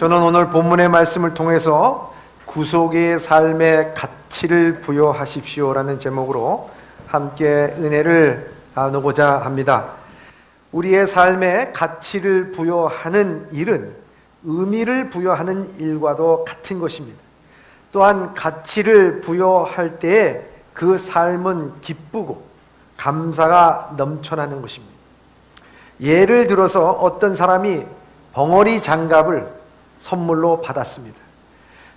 저는 오늘 본문의 말씀을 통해서 구속의 삶의 가치를 부여하십시오라는 제목으로 함께 은혜를 나누고자 합니다. 우리의 삶에 가치를 부여하는 일은 의미를 부여하는 일과도 같은 것입니다. 또한 가치를 부여할 때에 그 삶은 기쁘고 감사가 넘쳐나는 것입니다. 예를 들어서 어떤 사람이 벙어리 장갑을 선물로 받았습니다.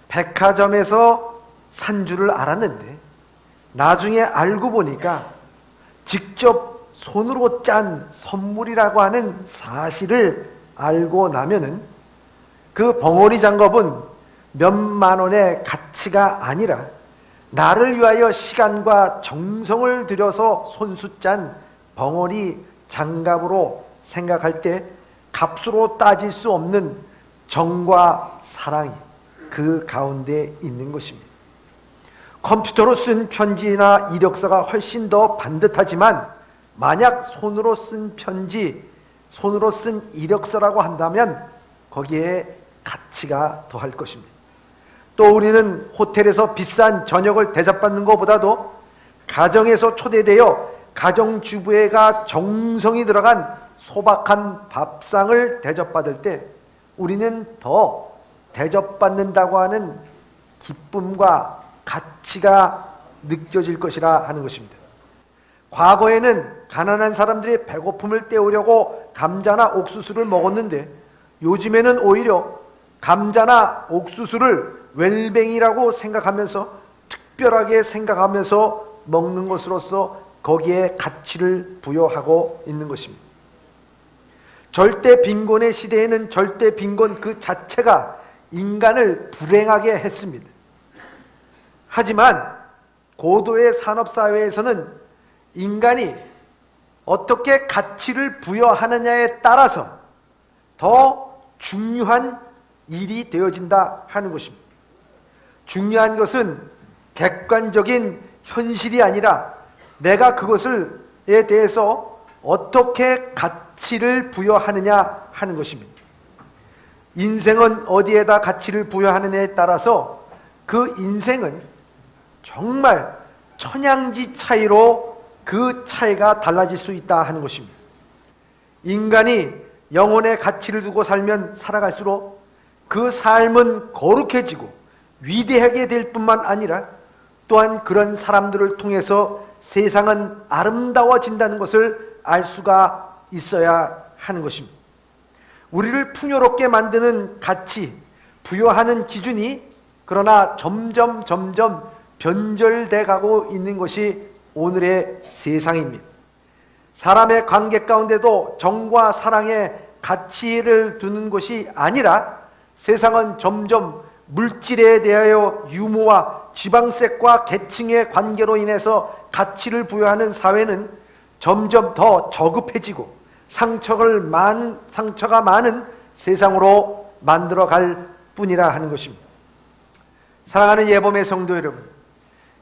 백화점에서 산 줄을 알았는데 나중에 알고 보니까 직접 손으로 짠 선물이라고 하는 사실을 알고 나면은 그 벙어리 장갑은 몇만 원의 가치가 아니라 나를 위하여 시간과 정성을 들여서 손수 짠 벙어리 장갑으로 생각할 때 값으로 따질 수 없는 정과 사랑이 그 가운데 있는 것입니다. 컴퓨터로 쓴 편지나 이력서가 훨씬 더 반듯하지만 만약 손으로 쓴 편지, 손으로 쓴 이력서라고 한다면 거기에 가치가 더할 것입니다. 또 우리는 호텔에서 비싼 저녁을 대접받는 것보다도 가정에서 초대되어 가정주부가 정성이 들어간 소박한 밥상을 대접받을 때 우리는 더 대접받는다고 하는 기쁨과 가치가 느껴질 것이라 하는 것입니다. 과거에는 가난한 사람들이 배고픔을 때우려고 감자나 옥수수를 먹었는데 요즘에는 오히려 감자나 옥수수를 웰뱅이라고 생각하면서 특별하게 생각하면서 먹는 것으로서 거기에 가치를 부여하고 있는 것입니다. 절대 빈곤의 시대에는 절대 빈곤 그 자체가 인간을 불행하게 했습니다. 하지만 고도의 산업사회에서는 인간이 어떻게 가치를 부여하느냐에 따라서 더 중요한 일이 되어진다 하는 것입니다. 중요한 것은 객관적인 현실이 아니라 내가 그것에 대해서 어떻게 가치를 부여하느냐 하는 것입니다. 인생은 어디에다 가치를 부여하느냐에 따라서 그 인생은 정말 천양지 차이로 그 차이가 달라질 수 있다 하는 것입니다. 인간이 영혼의 가치를 두고 살면 살아갈수록 그 삶은 거룩해지고 위대하게 될 뿐만 아니라 또한 그런 사람들을 통해서 세상은 아름다워진다는 것을 알 수가 있어야 하는 것입니다. 우리를 풍요롭게 만드는 가치, 부여하는 기준이 그러나 점점 변절돼 가고 있는 것이 오늘의 세상입니다. 사람의 관계 가운데도 정과 사랑의 가치를 두는 것이 아니라 세상은 점점 물질에 대하여 유무와 지방색과 계층의 관계로 인해서 가치를 부여하는 사회는 점점 더 저급해지고 상처가 많은 세상으로 만들어갈 뿐이라 하는 것입니다. 사랑하는 예범의 성도 여러분,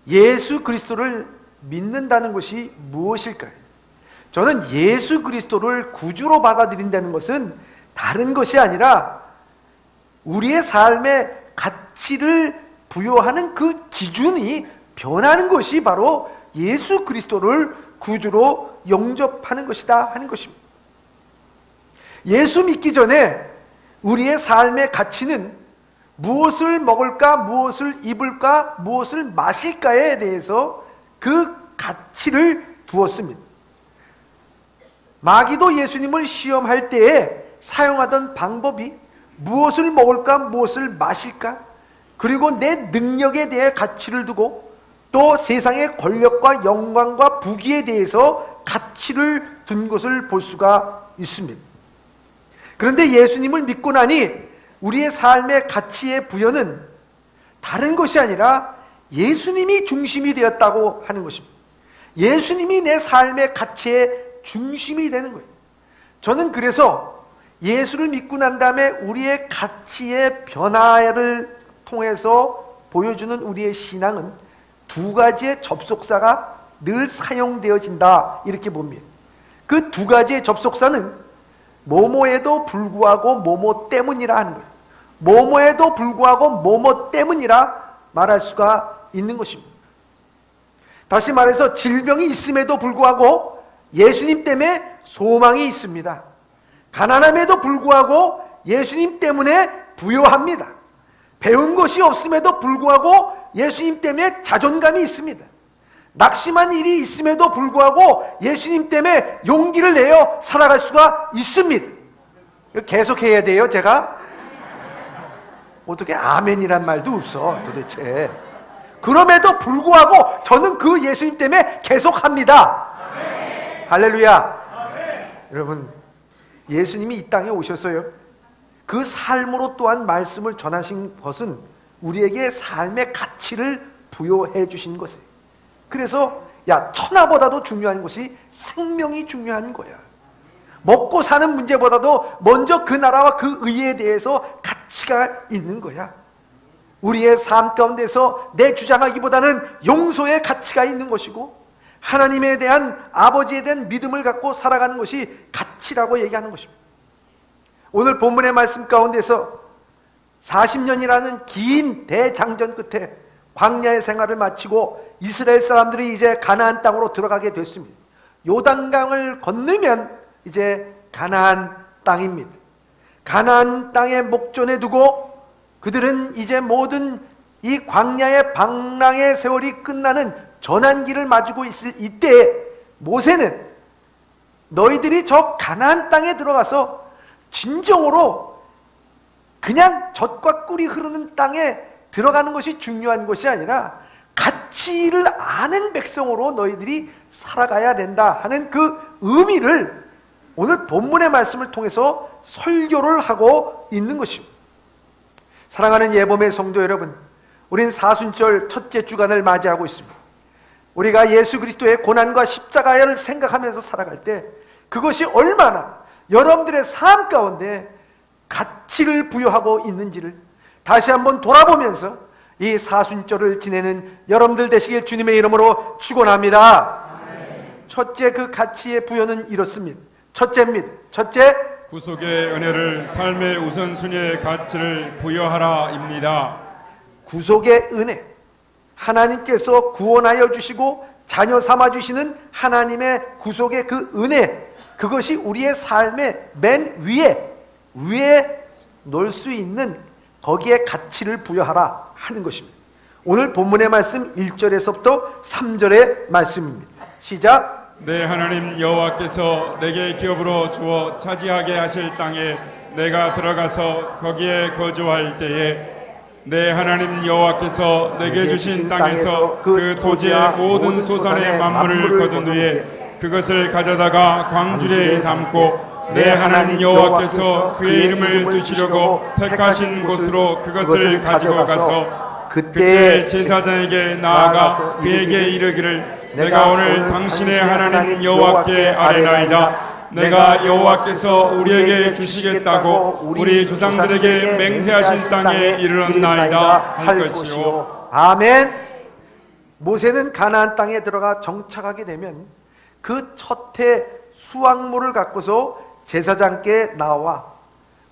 예수 그리스도를 믿는다는 것이 무엇일까요? 저는 예수 그리스도를 구주로 받아들인다는 것은 다른 것이 아니라 우리의 삶에 가치를 부여하는 그 기준이 변하는 것이 바로 예수 그리스도를 구주로 영접하는 것이다 하는 것입니다. 예수 믿기 전에 우리의 삶의 가치는 무엇을 먹을까, 무엇을 입을까, 무엇을 마실까에 대해서 그 가치를 두었습니다. 마귀도 예수님을 시험할 때에 사용하던 방법이 무엇을 먹을까, 무엇을 마실까, 그리고 내 능력에 대해 가치를 두고 또 세상의 권력과 영광과 부귀에 대해서 가치를 둔 것을 볼 수가 있습니다. 그런데 예수님을 믿고 나니 우리의 삶의 가치의 부여는 다른 것이 아니라 예수님이 중심이 되었다고 하는 것입니다. 예수님이 내 삶의 가치의 중심이 되는 거예요. 저는 그래서 예수를 믿고 난 다음에 우리의 가치의 변화를 통해서 보여주는 우리의 신앙은 두 가지의 접속사가 늘 사용되어진다 이렇게 봅니다. 그 두 가지의 접속사는 뭐뭐에도 불구하고 뭐뭐 때문이라 하는 거예요. 뭐뭐에도 불구하고 뭐뭐 때문이라 말할 수가 있는 것입니다. 다시 말해서 질병이 있음에도 불구하고 예수님 때문에 소망이 있습니다. 가난함에도 불구하고 예수님 때문에 부요합니다. 배운 것이 없음에도 불구하고 예수님 때문에 자존감이 있습니다. 낙심한 일이 있음에도 불구하고 예수님 때문에 용기를 내어 살아갈 수가 있습니다. 계속해야 돼요, 제가? 어떻게 아멘이란 말도 없어, 도대체. 그럼에도 불구하고 저는 그 예수님 때문에 계속합니다. 할렐루야. 여러분, 예수님이 이 땅에 오셨어요. 그 삶으로 또한 말씀을 전하신 것은 우리에게 삶의 가치를 부여해 주신 것이에요. 그래서 천하보다도 중요한 것이 생명이 중요한 거야. 먹고 사는 문제보다도 먼저 그 나라와 그 의에 대해서 가치가 있는 거야. 우리의 삶 가운데서 내 주장하기보다는 용서의 가치가 있는 것이고, 하나님에 대한, 아버지에 대한 믿음을 갖고 살아가는 것이 가치라고 얘기하는 것입니다. 오늘 본문의 말씀 가운데서 40년이라는 긴 대장전 끝에 광야의 생활을 마치고 이스라엘 사람들이 이제 가나안 땅으로 들어가게 됐습니다. 요단강을 건너면 이제 가나안 땅입니다. 가나안 땅의 목전에 두고 그들은 이제 모든 이 광야의 방랑의 세월이 끝나는 전환기를 맞이고 있을 이때에 모세는 너희들이 저 가나안 땅에 들어가서 진정으로 그냥 젖과 꿀이 흐르는 땅에 들어가는 것이 중요한 것이 아니라 가치를 아는 백성으로 너희들이 살아가야 된다 하는 그 의미를 오늘 본문의 말씀을 통해서 설교를 하고 있는 것입니다. 사랑하는 예범의 성도 여러분, 우린 사순절 첫째 주간을 맞이하고 있습니다. 우리가 예수 그리스도의 고난과 십자가를 생각하면서 살아갈 때 그것이 얼마나 여러분들의 삶 가운데 가치를 부여하고 있는지를 다시 한번 돌아보면서 이 사순절을 지내는 여러분들 되시길 주님의 이름으로 축원합니다. 첫째, 그 가치의 부여는 이렇습니다. 첫째입니다. 첫째, 구속의 은혜를 삶의 우선순위의 가치를 부여하라입니다. 구속의 은혜, 하나님께서 구원하여 주시고 자녀 삼아 주시는 하나님의 구속의 그 은혜, 그것이 우리의 삶의 맨 위에 놓을 수 있는 거기에 가치를 부여하라 하는 것입니다. 오늘 본문의 말씀 1절에서부터 3절의 말씀입니다. 시작. 내 하나님 여호와께서 내게 기업으로 주어 차지하게 하실 땅에 내가 들어가서 거기에 거주할 때에 내 하나님 여호와께서 내게 주신 땅에서 그 토지의 모든 소산의 만물을 거둔 후에 그것을 가져다가 광주리에 담고 내 하나님 여호와께서 그의 이름을 두시려고 택하신 곳으로 그것을 가지고 가서 그때 제사장에게 나아가 그에게 이르기를 내가 오늘 당신의 하나님 여호와께 아뢰나이다. 내가 여호와께서 우리에게 주시겠다고 우리 조상들에게 맹세하신 땅에 이르렀나이다 할 것이요. 아멘. 모세는 가나안 땅에 들어가 정착하게 되면 그 첫해 수확물을 갖고서 제사장께 나와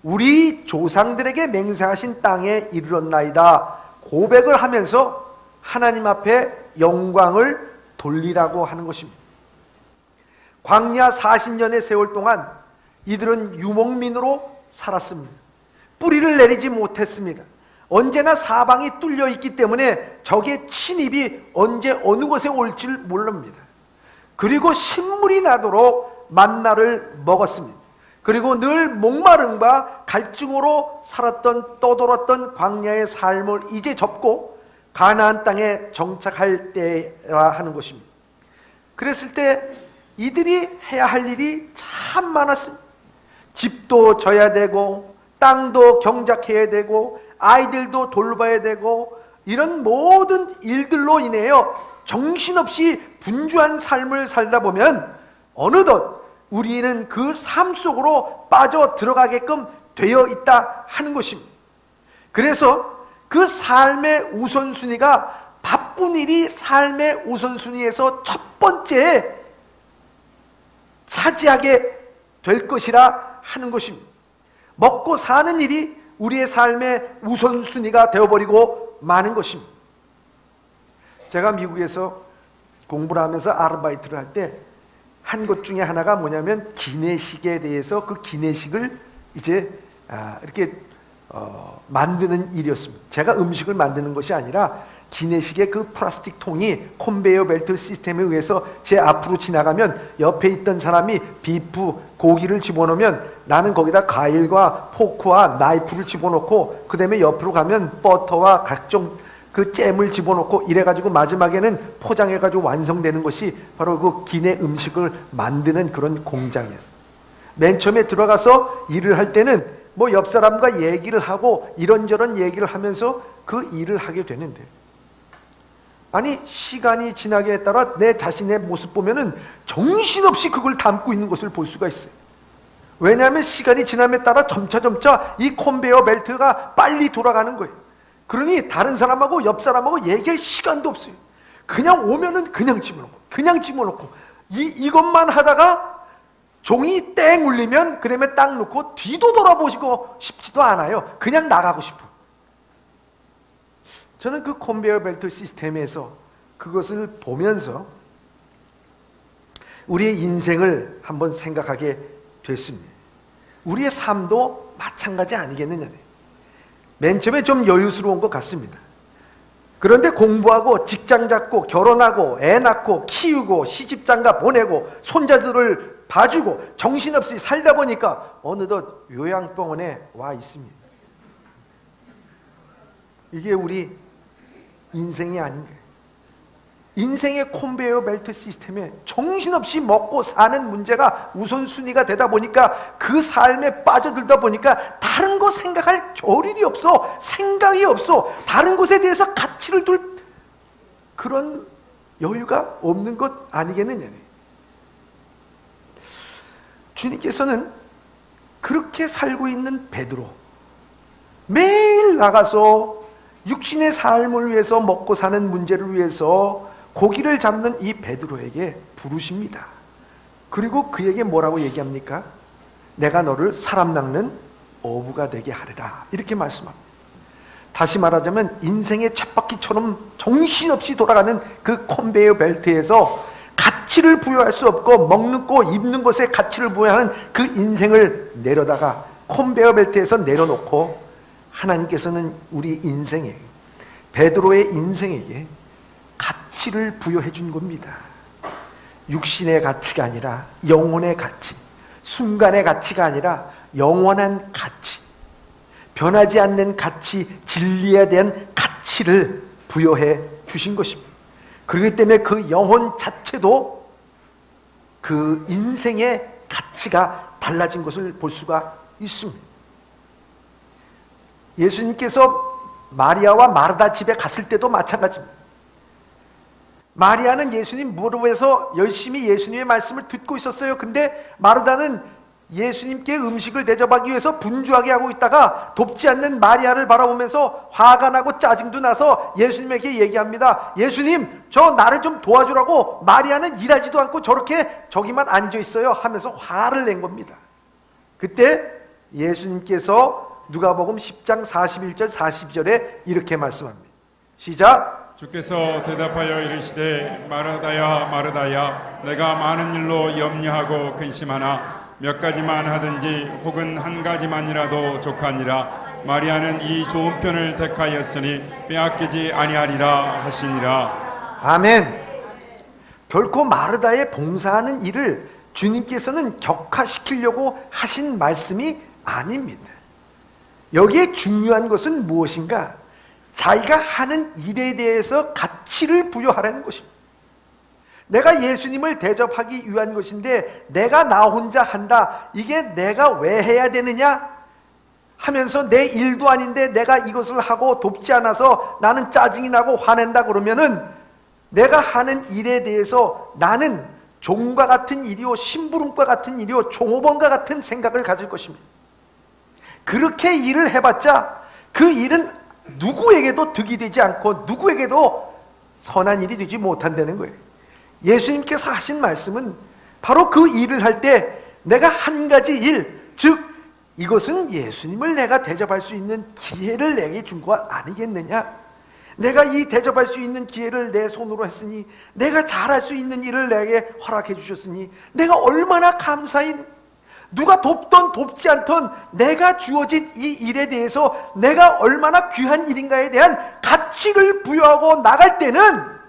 우리 조상들에게 맹세하신 땅에 이르렀나이다 고백을 하면서 하나님 앞에 영광을 돌리라고 하는 것입니다. 광야 40년의 세월 동안 이들은 유목민으로 살았습니다. 뿌리를 내리지 못했습니다. 언제나 사방이 뚫려 있기 때문에 적의 침입이 언제 어느 곳에 올지 모릅니다. 그리고 신물이 나도록 만나를 먹었습니다. 그리고 늘 목마름과 갈증으로 살았던 떠돌았던 광야의 삶을 이제 접고 가나안 땅에 정착할 때라 하는 것입니다. 그랬을 때 이들이 해야 할 일이 참 많았습니다. 집도 져야 되고 땅도 경작해야 되고 아이들도 돌봐야 되고 이런 모든 일들로 인해요 정신없이 분주한 삶을 살다 보면 어느덧 우리는 그 삶 속으로 빠져 들어가게끔 되어 있다 하는 것입니다. 그래서 그 삶의 우선순위가 바쁜 일이 삶의 우선순위에서 첫 번째 차지하게 될 것이라 하는 것입니다. 먹고 사는 일이 우리의 삶의 우선순위가 되어버리고 마는 것입니다. 제가 미국에서 공부를 하면서 아르바이트를 할 때 한 것 중에 하나가 뭐냐면 기내식에 대해서 그 기내식을 이제 이렇게 만드는 일이었습니다. 제가 음식을 만드는 것이 아니라 기내식의 그 플라스틱 통이 컨베이어 벨트 시스템에 의해서 제 앞으로 지나가면 옆에 있던 사람이 비프, 고기를 집어넣으면 나는 거기다 과일과 포크와 나이프를 집어넣고 그 다음에 옆으로 가면 버터와 각종 그 잼을 집어넣고 이래가지고 마지막에는 포장해가지고 완성되는 것이 바로 그 기내 음식을 만드는 그런 공장이었어요. 맨 처음에 들어가서 일을 할 때는 뭐 옆 사람과 얘기를 하고 이런저런 얘기를 하면서 그 일을 하게 되는데, 아니 시간이 지나게 따라 내 자신의 모습 보면은 정신없이 그걸 담고 있는 것을 볼 수가 있어요. 왜냐하면 시간이 지남에 따라 점차 이 컨베이어 벨트가 빨리 돌아가는 거예요. 그러니 다른 사람하고 옆 사람하고 얘기할 시간도 없어요. 그냥 오면은 그냥 집어넣고 이것만 하다가 종이 땡 울리면 그 다음에 딱 놓고 뒤도 돌아보시고 싶지도 않아요. 그냥 나가고 싶어. 저는 그 컨베이어 벨트 시스템에서 그것을 보면서 우리의 인생을 한번 생각하게 됐습니다. 우리의 삶도 마찬가지 아니겠느냐. 맨 처음에 좀 여유스러운 것 같습니다. 그런데 공부하고 직장 잡고 결혼하고 애 낳고 키우고 시집장가 보내고 손자들을 봐주고 정신없이 살다 보니까 어느덧 요양병원에 와 있습니다. 이게 우리 인생이 아닌가요? 인생의 컨베이어 벨트 시스템에 정신없이 먹고 사는 문제가 우선순위가 되다 보니까 그 삶에 빠져들다 보니까 다른 거 생각할 겨를이 없어. 생각이 없어. 다른 것에 대해서 가치를 둘 그런 여유가 없는 것 아니겠느냐. 주님께서는 그렇게 살고 있는 베드로, 매일 나가서 육신의 삶을 위해서 먹고 사는 문제를 위해서 고기를 잡는 이 베드로에게 부르십니다. 그리고 그에게 뭐라고 얘기합니까? 내가 너를 사람 낚는 어부가 되게 하리라, 이렇게 말씀합니다. 다시 말하자면 인생의 쳇바퀴처럼 정신없이 돌아가는 그 컨베이어 벨트에서 가치를 부여할 수 없고 먹는 거 입는 것에 가치를 부여하는 그 인생을 내려다가 컨베이어 벨트에서 내려놓고 하나님께서는 우리 인생에, 베드로의 인생에게 가치를 부여해 준 겁니다. 육신의 가치가 아니라 영혼의 가치, 순간의 가치가 아니라 영원한 가치, 변하지 않는 가치, 진리에 대한 가치를 부여해 주신 것입니다. 그렇기 때문에 그 영혼 자체도 그 인생의 가치가 달라진 것을 볼 수가 있습니다. 예수님께서 마리아와 마르다 집에 갔을 때도 마찬가지입니다. 마리아는 예수님 무릎에서 열심히 예수님의 말씀을 듣고 있었어요. 근데 마르다는 예수님께 음식을 대접하기 위해서 분주하게 하고 있다가 돕지 않는 마리아를 바라보면서 화가 나고 짜증도 나서 예수님에게 얘기합니다. 예수님, 저 나를 좀 도와주라고. 마리아는 일하지도 않고 저렇게 저기만 앉아 있어요 하면서 화를 낸 겁니다. 그때 예수님께서 누가복음 10장 41절 42절에 이렇게 말씀합니다. 시작. 주께서 대답하여 이르시되 마르다야 마르다야, 내가 많은 일로 염려하고 근심하나 몇 가지만 하든지 혹은 한 가지만이라도 족하니라. 마리아는 이 좋은 편을 택하였으니 빼앗기지 아니하리라 하시니라. 아멘. 결코 마르다의 봉사하는 일을 주님께서는 격화시키려고 하신 말씀이 아닙니다. 여기에 중요한 것은 무엇인가? 자기가 하는 일에 대해서 가치를 부여하라는 것입니다. 내가 예수님을 대접하기 위한 것인데 내가 나 혼자 한다, 이게 내가 왜 해야 되느냐 하면서 내 일도 아닌데 내가 이것을 하고 돕지 않아서 나는 짜증이 나고 화낸다 그러면은 내가 하는 일에 대해서 나는 종과 같은 일이요, 심부름과 같은 일이요, 종업원과 같은 생각을 가질 것입니다. 그렇게 일을 해봤자 그 일은 누구에게도 득이 되지 않고 누구에게도 선한 일이 되지 못한다는 거예요. 예수님께서 하신 말씀은 바로 그 일을 할 때 내가 한 가지 일, 즉 이것은 예수님을 내가 대접할 수 있는 기회를 내게 준 것 아니겠느냐? 내가 이 대접할 수 있는 기회를 내 손으로 했으니, 내가 잘할 수 있는 일을 내게 허락해 주셨으니 내가 얼마나 감사히, 누가 돕던 돕지 않던 내가 주어진 이 일에 대해서 내가 얼마나 귀한 일인가에 대한 가치를 부여하고 나갈 때는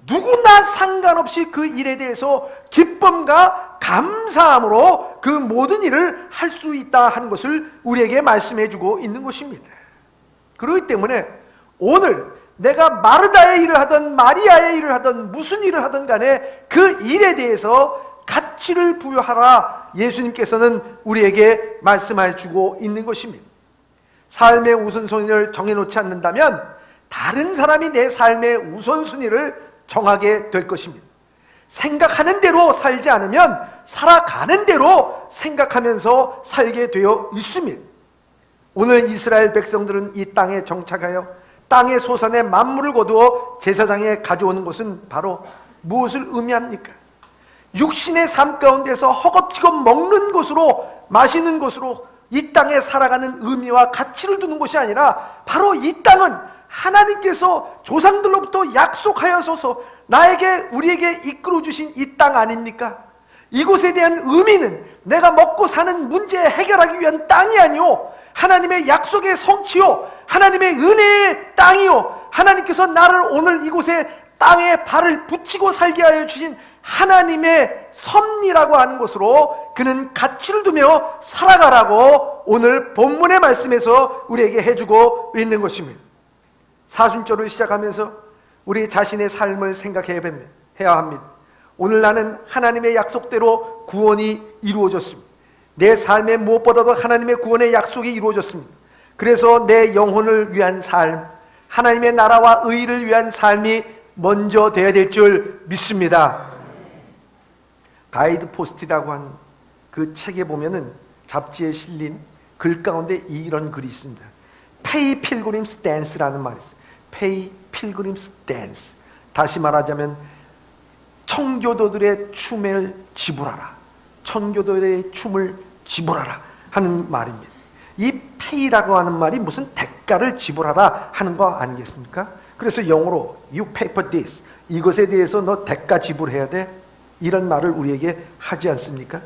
누구나 상관없이 그 일에 대해서 기쁨과 감사함으로 그 모든 일을 할 수 있다 하는 것을 우리에게 말씀해 주고 있는 것입니다. 그렇기 때문에 오늘 내가 마르다의 일을 하든 마리아의 일을 하든 무슨 일을 하든 간에 그 일에 대해서 가치를 부여하라, 예수님께서는 우리에게 말씀해 주고 있는 것입니다. 삶의 우선순위를 정해놓지 않는다면 다른 사람이 내 삶의 우선순위를 정하게 될 것입니다. 생각하는 대로 살지 않으면 살아가는 대로 생각하면서 살게 되어 있습니다. 오늘 이스라엘 백성들은 이 땅에 정착하여 땅의 소산에 만물을 거두어 제사장에 가져오는 것은 바로 무엇을 의미합니까? 육신의 삶 가운데서 허겁지겁 먹는 것으로, 마시는 것으로 이 땅에 살아가는 의미와 가치를 두는 것이 아니라 바로 이 땅은 하나님께서 조상들로부터 약속하여서 나에게, 우리에게 이끌어 주신 이 땅 아닙니까? 이곳에 대한 의미는 내가 먹고 사는 문제 해결하기 위한 땅이 아니오, 하나님의 약속의 성취요, 하나님의 은혜의 땅이요, 하나님께서 나를 오늘 이곳에 땅에 발을 붙이고 살게 하여 주신 하나님의 섭리라고 하는 것으로 그는 가치를 두며 살아가라고 오늘 본문의 말씀에서 우리에게 해주고 있는 것입니다. 사순절을 시작하면서 우리 자신의 삶을 생각해야 합니다. 오늘 나는 하나님의 약속대로 구원이 이루어졌습니다. 내 삶에 무엇보다도 하나님의 구원의 약속이 이루어졌습니다. 그래서 내 영혼을 위한 삶, 하나님의 나라와 의를 위한 삶이 먼저 되어야 될 줄 믿습니다. 가이드 포스트라고 하는 그 책에 보면은, 잡지에 실린 글 가운데 이런 글이 있습니다. Pay Pilgrim's Dance라는 말이 있어요. Pay Pilgrim's Dance. 다시 말하자면 청교도들의 춤을 지불하라, 청교도들의 춤을 지불하라 하는 말입니다. 이 pay라고 하는 말이 무슨 대가를 지불하라 하는 거 아니겠습니까? 그래서 영어로 you pay for this, 이것에 대해서 너 대가 지불해야 돼, 이런 말을 우리에게 하지 않습니까?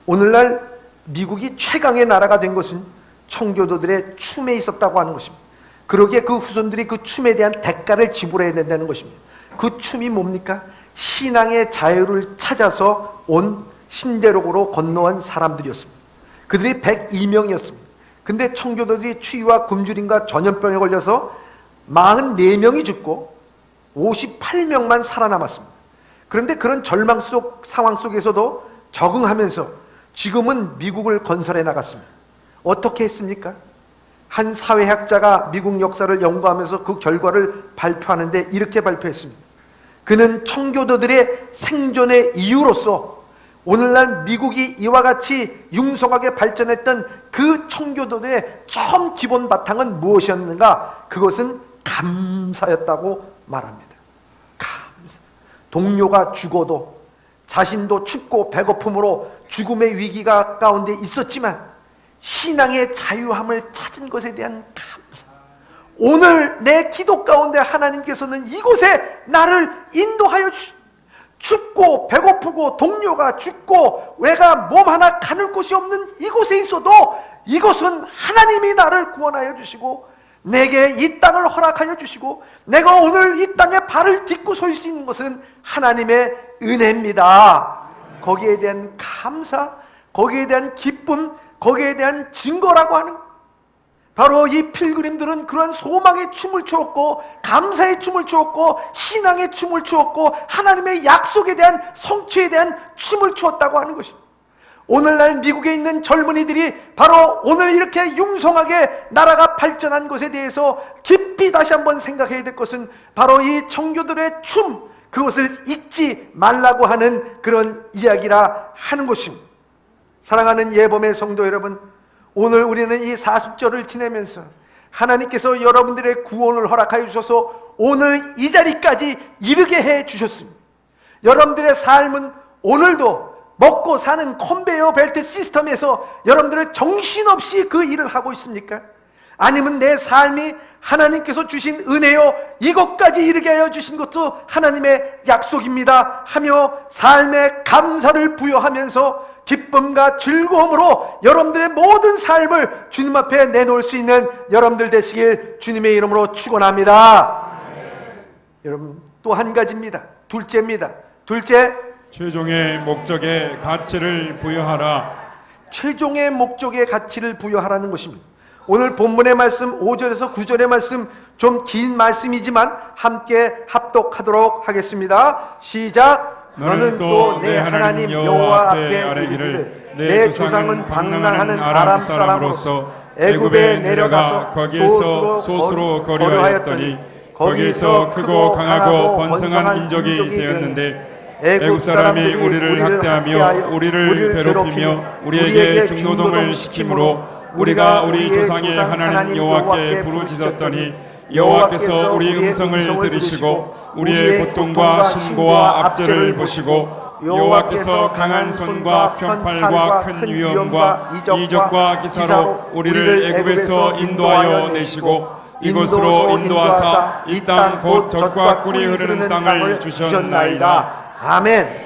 오늘날 미국이 최강의 나라가 된 것은 청교도들의 춤에 있었다고 하는 것입니다. 그러기에 그 후손들이 그 춤에 대한 대가를 지불해야 된다는 것입니다. 그 춤이 뭡니까? 신앙의 자유를 찾아서 온 신대륙으로 건너온 사람들이었습니다. 그들이 102명이었습니다. 근데 청교도들이 추위와 굶주림과 전염병에 걸려서 44명이 죽고 58명만 살아남았습니다. 그런데 그런 절망 상황 속에서도 적응하면서 지금은 미국을 건설해 나갔습니다. 어떻게 했습니까? 한 사회학자가 미국 역사를 연구하면서 그 결과를 발표하는데 이렇게 발표했습니다. 그는 청교도들의 생존의 이유로서 오늘날 미국이 이와 같이 융성하게 발전했던 그 청교도의 처음 기본 바탕은 무엇이었는가? 그것은 감사였다고 말합니다. 감사. 동료가 죽어도 자신도 춥고 배고픔으로 죽음의 위기가 가운데 있었지만 신앙의 자유함을 찾은 것에 대한 감사. 오늘 내 기도 가운데 하나님께서는 이곳에 나를 인도하여 춥고 배고프고 동료가 죽고 외가 몸 하나 가눌 곳이 없는 이곳에 있어도 이곳은 하나님이 나를 구원하여 주시고 내게 이 땅을 허락하여 주시고 내가 오늘 이 땅에 발을 딛고 설 수 있는 것은 하나님의 은혜입니다. 거기에 대한 감사, 거기에 대한 기쁨, 거기에 대한 증거라고 하는, 바로 이 필그림들은 그러한 소망의 춤을 추었고 감사의 춤을 추었고 신앙의 춤을 추었고 하나님의 약속에 대한 성취에 대한 춤을 추었다고 하는 것입니다. 오늘날 미국에 있는 젊은이들이 바로 오늘 이렇게 융성하게 나라가 발전한 것에 대해서 깊이 다시 한번 생각해야 될 것은 바로 이 청교도의 춤, 그것을 잊지 말라고 하는 그런 이야기라 하는 것입니다. 사랑하는 예범의 성도 여러분, 오늘 우리는 이 사순절을 지내면서 하나님께서 여러분들의 구원을 허락하여 주셔서 오늘 이 자리까지 이르게 해 주셨습니다. 여러분들의 삶은 오늘도 먹고 사는 컨베이어 벨트 시스템에서 여러분들은 정신없이 그 일을 하고 있습니까? 아니면 내 삶이 하나님께서 주신 은혜요, 이것까지 이르게 하여 주신 것도 하나님의 약속입니다 하며 삶에 감사를 부여하면서 기쁨과 즐거움으로 여러분들의 모든 삶을 주님 앞에 내놓을 수 있는 여러분들 되시길 주님의 이름으로 축원합니다. 여러분, 또 한 가지입니다. 둘째입니다. 둘째, 최종의 목적에 가치를 부여하라. 최종의 목적에 가치를 부여하라는 것입니다. 오늘 본문의 말씀 5절에서 9절의 말씀, 좀 긴 말씀이지만 함께 합독하도록 하겠습니다. 시작. 너는 또 내 하나님 여호와 앞에 아뢰기를 내 조상은 방랑하는 아람 사람으로서 애굽에 내려가서 거기에서 소수로 거류하였더니 거기에서 크고 강하고 번성한 민족이 되었는데 애굽 사람이 우리를 학대하며 우리를 괴롭히며 우리에게 중노동을 시키므로 우리가 우리 조상의 하나님 여호와께 부르짖었더니 여호와께서 우리 음성을 들으시고 우리의 고통과 신고와 압제를 보시고 여호와께서 강한 손과 편팔과 큰 위엄과 이적과 기사로 우리를 애굽에서 인도하여 내시고 이곳으로 인도하사 이 땅 곧 젖과 꿀이 흐르는 땅을 주셨나이다. 아멘.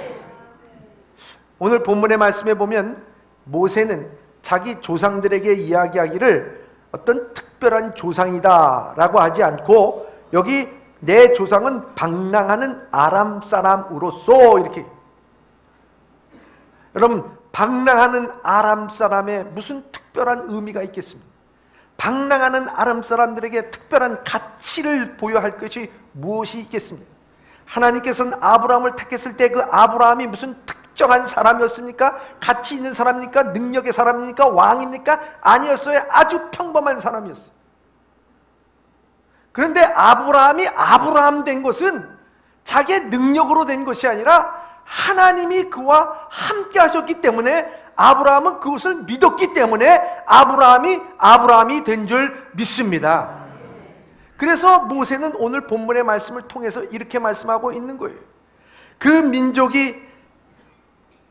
오늘 본문의 말씀에 보면 모세는 자기 조상들에게 이야기하기를 어떤 특별한 조상이다라고 하지 않고 여기 내 조상은 방랑하는 아람 사람으로서 이렇게. 여러분, 방랑하는 아람 사람에 무슨 특별한 의미가 있겠습니까? 방랑하는 아람 사람들에게 특별한 가치를 부여할 것이 무엇이 있겠습니까? 하나님께서는 아브라함을 택했을 때 그 아브라함이 무슨 특정한 사람이었습니까? 가치 있는 사람입니까? 능력의 사람입니까? 왕입니까? 아니었어요. 아주 평범한 사람이었어요. 그런데 아브라함이 아브라함 된 것은 자기의 능력으로 된 것이 아니라 하나님이 그와 함께 하셨기 때문에, 아브라함은 그것을 믿었기 때문에 아브라함이 된 줄 믿습니다. 그래서 모세는 오늘 본문의 말씀을 통해서 이렇게 말씀하고 있는 거예요. 그 민족이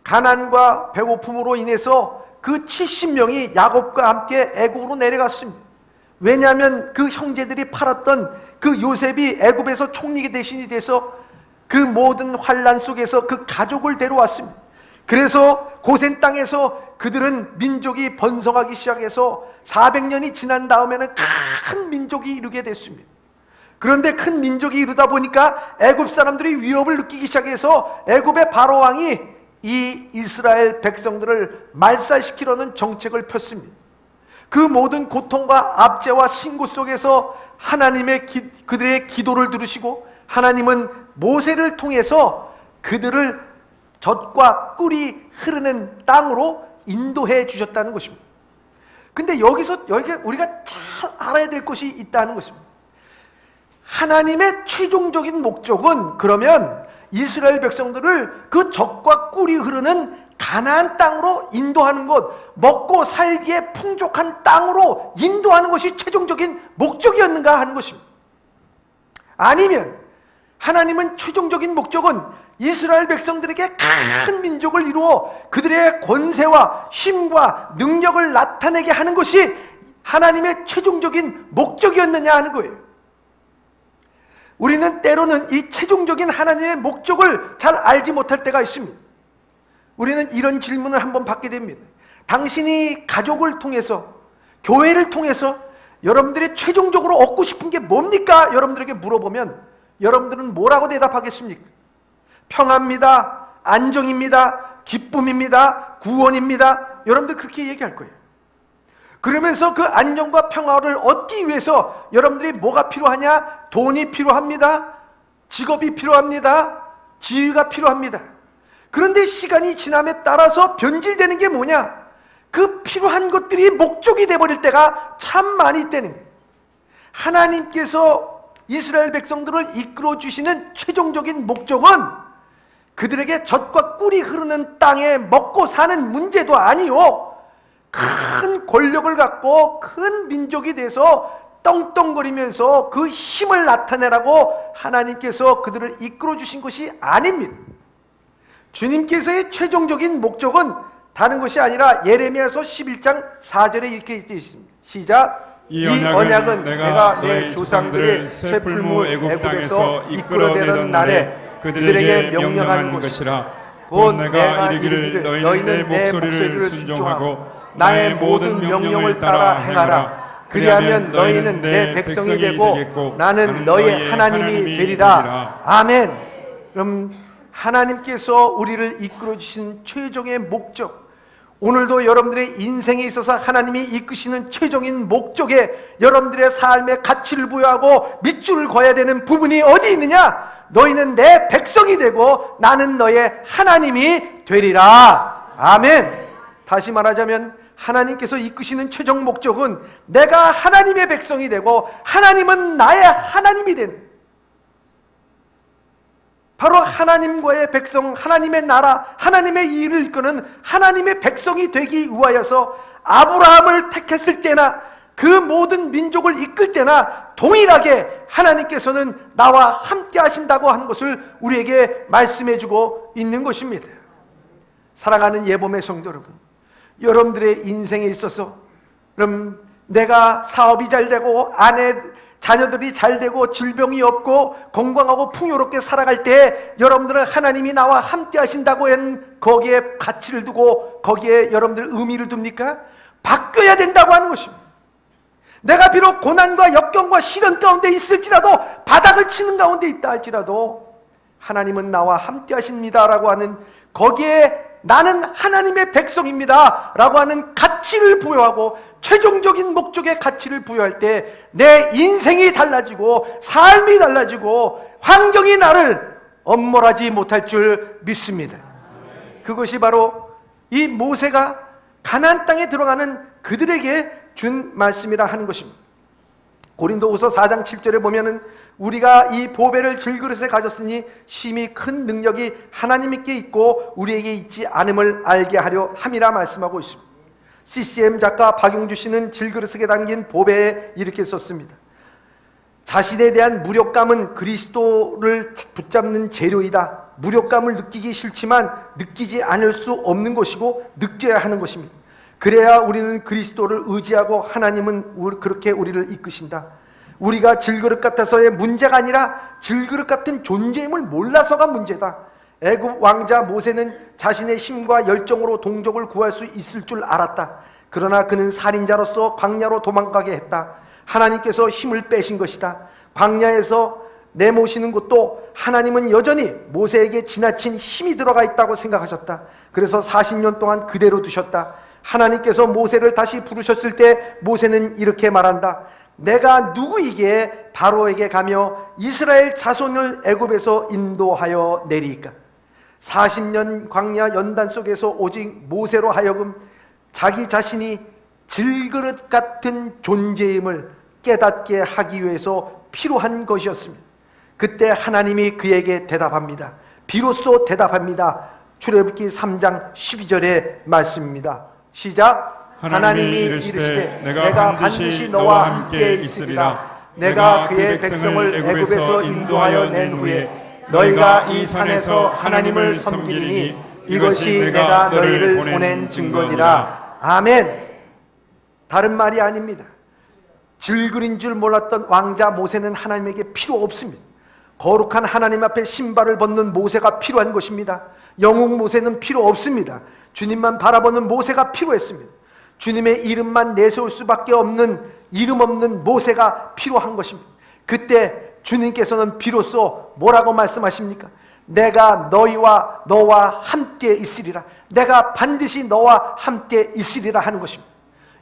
가난과 배고픔으로 인해서 그 70명이 야곱과 함께 애굽으로 내려갔습니다. 왜냐하면 그 형제들이 팔았던 그 요셉이 애굽에서 총리 대신이 돼서 그 모든 환난 속에서 그 가족을 데려왔습니다. 그래서 고센 땅에서 그들은 민족이 번성하기 시작해서 400년이 지난 다음에는 큰 민족이 이루게 됐습니다. 그런데 큰 민족이 이루다 보니까 애굽 사람들이 위협을 느끼기 시작해서 애굽의 바로 왕이 이 이스라엘 백성들을 말살시키려는 정책을 폈습니다. 그 모든 고통과 압제와 신고 속에서 그들의 기도를 들으시고 하나님은 모세를 통해서 그들을 젖과 꿀이 흐르는 땅으로 인도해 주셨다는 것입니다. 근데 여기서 우리가 잘 알아야 될 것이 있다는 것입니다. 하나님의 최종적인 목적은 그러면 이스라엘 백성들을 그 젖과 꿀이 흐르는 가나안 땅으로 인도하는 것, 먹고 살기에 풍족한 땅으로 인도하는 것이 최종적인 목적이었는가 하는 것입니다. 아니면 하나님은 최종적인 목적은 이스라엘 백성들에게 큰 민족을 이루어 그들의 권세와 힘과 능력을 나타내게 하는 것이 하나님의 최종적인 목적이었느냐 하는 거예요. 우리는 때로는 이 최종적인 하나님의 목적을 잘 알지 못할 때가 있습니다. 우리는 이런 질문을 한번 받게 됩니다. 당신이 가족을 통해서, 교회를 통해서 여러분들이 최종적으로 얻고 싶은 게 뭡니까? 여러분들에게 물어보면 여러분들은 뭐라고 대답하겠습니까? 평화입니다, 안정입니다, 기쁨입니다, 구원입니다. 여러분들 그렇게 얘기할 거예요. 그러면서 그 안정과 평화를 얻기 위해서 여러분들이 뭐가 필요하냐? 돈이 필요합니다, 직업이 필요합니다, 지위가 필요합니다. 그런데 시간이 지남에 따라서 변질되는 게 뭐냐? 그 필요한 것들이 목적이 돼버릴 때가 참 많이 있다는 거예요. 하나님께서 이스라엘 백성들을 이끌어 주시는 최종적인 목적은 그들에게 젖과 꿀이 흐르는 땅에 먹고 사는 문제도 아니요, 큰 권력을 갖고 큰 민족이 돼서 떵떵거리면서 그 힘을 나타내라고 하나님께서 그들을 이끌어 주신 것이 아닙니다. 주님께서의 최종적인 목적은 다른 것이 아니라 예레미야서 11장 4절에 이렇게 되어 있습니다. 시작. 이 언약은 내가 너희 조상들을 쇠풀무 애굽 땅에서 이끌어내던 날에 그들에게 명령한 것이라. 곧 내가 이르기를 너희는 내 목소리를 순종하고 나의 모든 명령을 따라 행하라. 그리하면 너희는 내 백성이 되고 나는 너희 하나님이 되리라. 아멘. 그럼 하나님께서 우리를 이끌어 주신 최종의 목적, 오늘도 여러분들의 인생에 있어서 하나님이 이끄시는 최종인 목적에 여러분들의 삶의 가치를 부여하고 밑줄을 그어야 되는 부분이 어디 있느냐? 너희는 내 백성이 되고 나는 너의 하나님이 되리라. 아멘. 다시 말하자면 하나님께서 이끄시는 최종 목적은 내가 하나님의 백성이 되고 하나님은 나의 하나님이 되는, 바로 하나님과의 백성, 하나님의 나라, 하나님의 일을 이끄는 하나님의 백성이 되기 위하여서 아브라함을 택했을 때나 그 모든 민족을 이끌 때나 동일하게 하나님께서는 나와 함께 하신다고 하는 것을 우리에게 말씀해 주고 있는 것입니다. 사랑하는 예봄의 성도 여러분, 여러분들의 인생에 있어서 그럼 내가 사업이 잘 되고 자녀들이 잘 되고 질병이 없고 건강하고 풍요롭게 살아갈 때 여러분들은 하나님이 나와 함께 하신다고 한 거기에 가치를 두고 거기에 여러분들 의미를 둡니까? 바뀌어야 된다고 하는 것입니다. 내가 비록 고난과 역경과 시련 가운데 있을지라도, 바닥을 치는 가운데 있다 할지라도 하나님은 나와 함께 하십니다라고 하는, 거기에 나는 하나님의 백성입니다 라고 하는 가치를 부여하고 최종적인 목적의 가치를 부여할 때 내 인생이 달라지고 삶이 달라지고 환경이 나를 엄몰하지 못할 줄 믿습니다. 그것이 바로 이 모세가 가나안 땅에 들어가는 그들에게 준 말씀이라 하는 것입니다. 고린도후서 4장 7절에 보면은 우리가 이 보배를 질그릇에 가졌으니 심히 큰 능력이 하나님께 있고 우리에게 있지 않음을 알게 하려 함이라 말씀하고 있습니다. CCM 작가 박용주 씨는 질그릇에 담긴 보배에 이렇게 썼습니다. 자신에 대한 무력감은 그리스도를 붙잡는 재료이다. 무력감을 느끼기 싫지만 느끼지 않을 수 없는 것이고 느껴야 하는 것입니다. 그래야 우리는 그리스도를 의지하고 하나님은 그렇게 우리를 이끄신다. 우리가 질그릇 같아서의 문제가 아니라 질그릇 같은 존재임을 몰라서가 문제다. 애굽 왕자 모세는 자신의 힘과 열정으로 동족을 구할 수 있을 줄 알았다. 그러나 그는 살인자로서 광야로 도망가게 했다. 하나님께서 힘을 빼신 것이다. 광야에서 내모시는 것도 하나님은 여전히 모세에게 지나친 힘이 들어가 있다고 생각하셨다. 그래서 40년 동안 그대로 두셨다. 하나님께서 모세를 다시 부르셨을 때 모세는 이렇게 말한다. 내가 누구에게 바로에게 가며 이스라엘 자손을 애굽에서 인도하여 내리까? 40년 광야 연단 속에서 오직 모세로 하여금 자기 자신이 질그릇 같은 존재임을 깨닫게 하기 위해서 필요한 것이었습니다. 그때 하나님이 그에게 대답합니다. 비로소 대답합니다. 출애굽기 3장 12절의 말씀입니다. 시작. 하나님이 이르시되 내가 반드시 너와 함께 있으리라. 내가 그의 백성을 애굽에서 인도하여 낸 후에 너희가 이 산에서 하나님을 섬기리니 이것이 내가 너희를 보낸 증거니라. 아멘. 다른 말이 아닙니다. 질그린 줄 몰랐던 왕자 모세는 하나님에게 필요 없습니다. 거룩한 하나님 앞에 신발을 벗는 모세가 필요한 것입니다. 영웅 모세는 필요 없습니다. 주님만 바라보는 모세가 필요했습니다. 주님의 이름만 내세울 수밖에 없는 이름 없는 모세가 필요한 것입니다. 그때 주님께서는 비로소 뭐라고 말씀하십니까? 내가 너와 함께 있으리라. 내가 반드시 너와 함께 있으리라 하는 것입니다.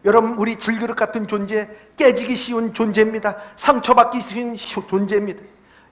여러분, 우리 질그릇 같은 존재, 깨지기 쉬운 존재입니다. 상처받기 쉬운 존재입니다.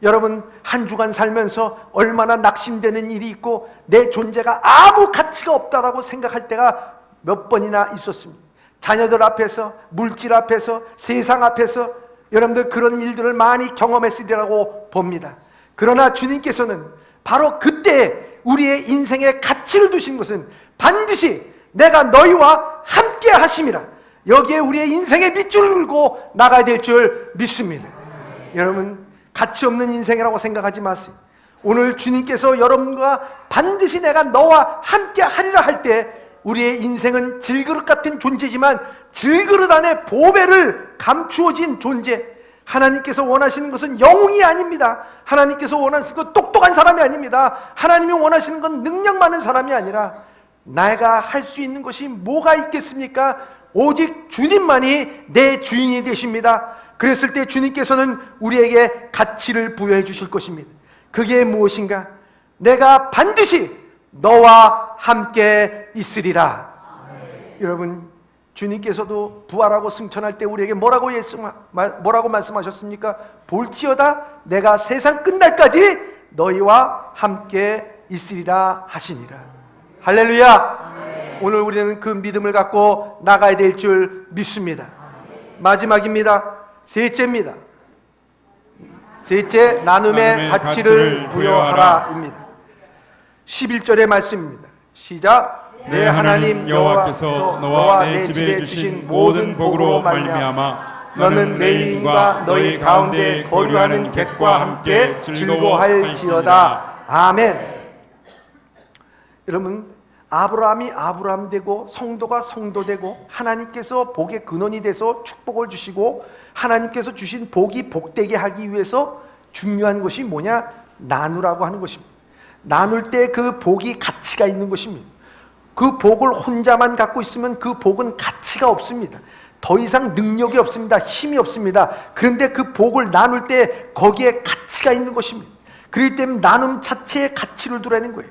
여러분, 한 주간 살면서 얼마나 낙심되는 일이 있고 내 존재가 아무 가치가 없다라고 생각할 때가 몇 번이나 있었습니다. 자녀들 앞에서, 물질 앞에서, 세상 앞에서 여러분들 그런 일들을 많이 경험했으리라고 봅니다. 그러나 주님께서는 바로 그때 우리의 인생에 가치를 두신 것은 반드시 내가 너희와 함께 하심이라. 여기에 우리의 인생의 밑줄을 긁고 나가야 될 줄 믿습니다. 여러분, 가치 없는 인생이라고 생각하지 마세요. 오늘 주님께서 여러분과 반드시 내가 너와 함께 하리라 할 때 우리의 인생은 질그릇 같은 존재지만 질그릇 안에 보배를 감추어진 존재, 하나님께서 원하시는 것은 영웅이 아닙니다. 하나님께서 원하시는 건 똑똑한 사람이 아닙니다. 하나님이 원하시는 건 능력 많은 사람이 아니라 내가 할 수 있는 것이 뭐가 있겠습니까? 오직 주님만이 내 주인이 되십니다. 그랬을 때 주님께서는 우리에게 가치를 부여해 주실 것입니다. 그게 무엇인가? 내가 반드시 너와 함께 있으리라. 여러분, 주님께서도 부활하고 승천할 때 우리에게 뭐라고 말씀하셨습니까? 볼지어다 내가 세상 끝날까지 너희와 함께 있으리라 하시니라. 할렐루야. 오늘 우리는 그 믿음을 갖고 나가야 될 줄 믿습니다. 마지막입니다. 셋째입니다. 셋째, 나눔의 가치를 부여하라입니다. 11절의 말씀입니다. 시작. 내 하나님 여호와께서 너와 내 집에 주신 모든 복으로 말미암아 너는 레위인과 너희 가운데 거류하는 객과 함께 즐거워할지어다. 아멘. 여러분, 아브라함이 아브라함 되고 성도가 성도 되고 하나님께서 복의 근원이 돼서 축복을 주시고 하나님께서 주신 복이 복되게 하기 위해서 중요한 것이 뭐냐? 나누라고 하는 것입니다. 나눌 때 그 복이 가치가 있는 것입니다. 그 복을 혼자만 갖고 있으면 그 복은 가치가 없습니다. 더 이상 능력이 없습니다. 힘이 없습니다. 그런데 그 복을 나눌 때 거기에 가치가 있는 것입니다. 그렇기 때문에 나눔 자체에 가치를 두라는 거예요.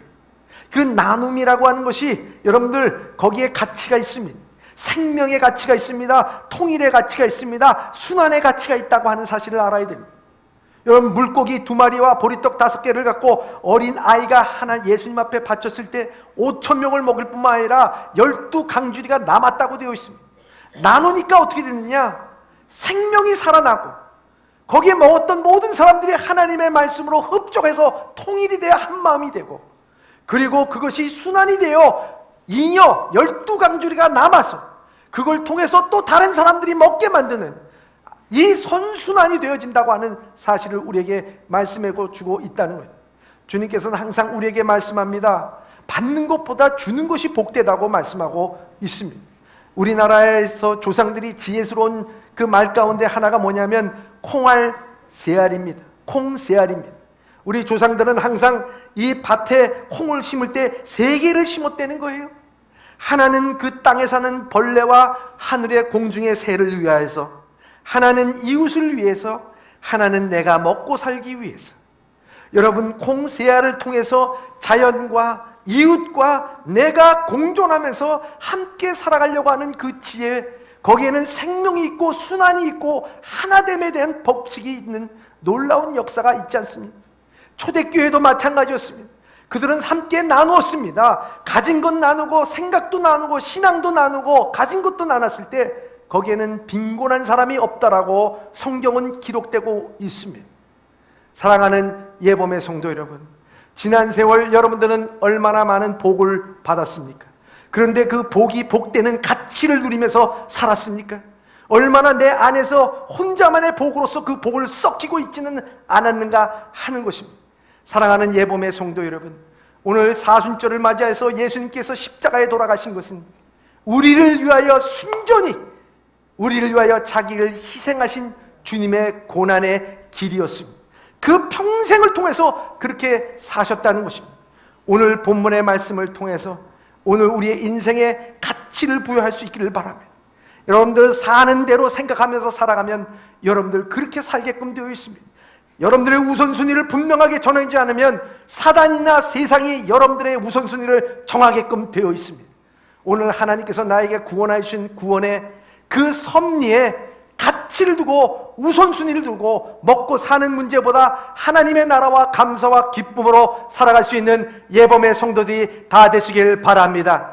그 나눔이라고 하는 것이 여러분들 거기에 가치가 있습니다. 생명의 가치가 있습니다. 통일의 가치가 있습니다. 순환의 가치가 있다고 하는 사실을 알아야 됩니다. 여러분, 물고기 2마리와 보리떡 5개를 갖고 어린 아이가 하나 예수님 앞에 바쳤을 때 5,000명을 먹을 뿐만 아니라 12강주리가 남았다고 되어 있습니다. 나누니까 어떻게 되느냐? 생명이 살아나고 거기에 먹었던 모든 사람들이 하나님의 말씀으로 흡족해서 통일이 되어 한마음이 되고, 그리고 그것이 순환이 되어 잉여 12강주리가 남아서 그걸 통해서 또 다른 사람들이 먹게 만드는 이 선순환이 되어진다고 하는 사실을 우리에게 말씀해 주고 있다는 거예요. 주님께서는 항상 우리에게 말씀합니다. 받는 것보다 주는 것이 복되다고 말씀하고 있습니다. 우리나라에서 조상들이 지혜스러운 그 말 가운데 하나가 뭐냐면 콩알 새알입니다. 콩새알입니다. 우리 조상들은 항상 이 밭에 콩을 심을 때 3개를 심었다는 거예요. 하나는 그 땅에 사는 벌레와 하늘의 공중의 새를 위하여서, 하나는 이웃을 위해서, 하나는 내가 먹고 살기 위해서. 여러분, 콩새알을 통해서 자연과 이웃과 내가 공존하면서 함께 살아가려고 하는 그 지혜, 거기에는 생명이 있고 순환이 있고 하나됨에 대한 법칙이 있는 놀라운 역사가 있지 않습니까? 초대교회도 마찬가지였습니다. 그들은 함께 나누었습니다. 가진 것 나누고 생각도 나누고 신앙도 나누고 가진 것도 나눴을 때 거기에는 빈곤한 사람이 없다라고 성경은 기록되고 있습니다. 사랑하는 예범의 성도 여러분, 지난 세월 여러분들은 얼마나 많은 복을 받았습니까? 그런데 그 복이 복되는 가치를 누리면서 살았습니까? 얼마나 내 안에서 혼자만의 복으로서 그 복을 썩히고 있지는 않았는가 하는 것입니다. 사랑하는 예범의 성도 여러분, 오늘 사순절을 맞이해서 예수님께서 십자가에 돌아가신 것은 우리를 위하여 순전히, 우리를 위하여 자기를 희생하신 주님의 고난의 길이었습니다. 그 평생을 통해서 그렇게 사셨다는 것입니다. 오늘 본문의 말씀을 통해서 오늘 우리의 인생에 가치를 부여할 수 있기를 바랍니다. 여러분들 사는 대로 생각하면서 살아가면 여러분들 그렇게 살게끔 되어 있습니다. 여러분들의 우선순위를 분명하게 정하지 않으면 사단이나 세상이 여러분들의 우선순위를 정하게끔 되어 있습니다. 오늘 하나님께서 나에게 구원해 주신 구원의 그 섭리에 가치를 두고 우선순위를 두고 먹고 사는 문제보다 하나님의 나라와 감사와 기쁨으로 살아갈 수 있는 예범의 성도들이 다 되시길 바랍니다.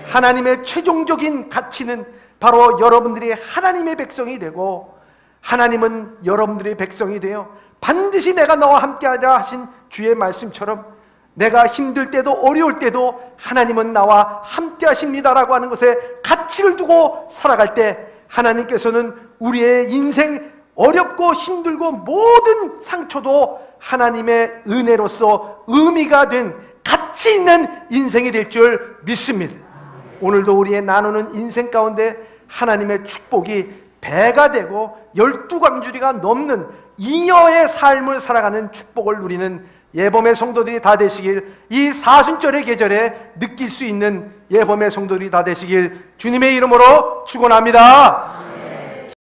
하나님의 최종적인 가치는 바로 여러분들이 하나님의 백성이 되고, 하나님은 여러분들의 백성이 되어 반드시 내가 너와 함께하리라 하신 주의 말씀처럼 내가 힘들 때도 어려울 때도 하나님은 나와 함께 하십니다라고 하는 것에 가치를 두고 살아갈 때 하나님께서는 우리의 인생 어렵고 힘들고 모든 상처도 하나님의 은혜로서 의미가 된 가치 있는 인생이 될 줄 믿습니다. 오늘도 우리의 나누는 인생 가운데 하나님의 축복이 배가 되고 12광주리가 넘는 잉여의 삶을 살아가는 축복을 누리는 예범의 성도들이 다 되시길, 이 사순절의 계절에 느낄 수 있는 예범의 성도들이 다 되시길 주님의 이름으로 축원합니다.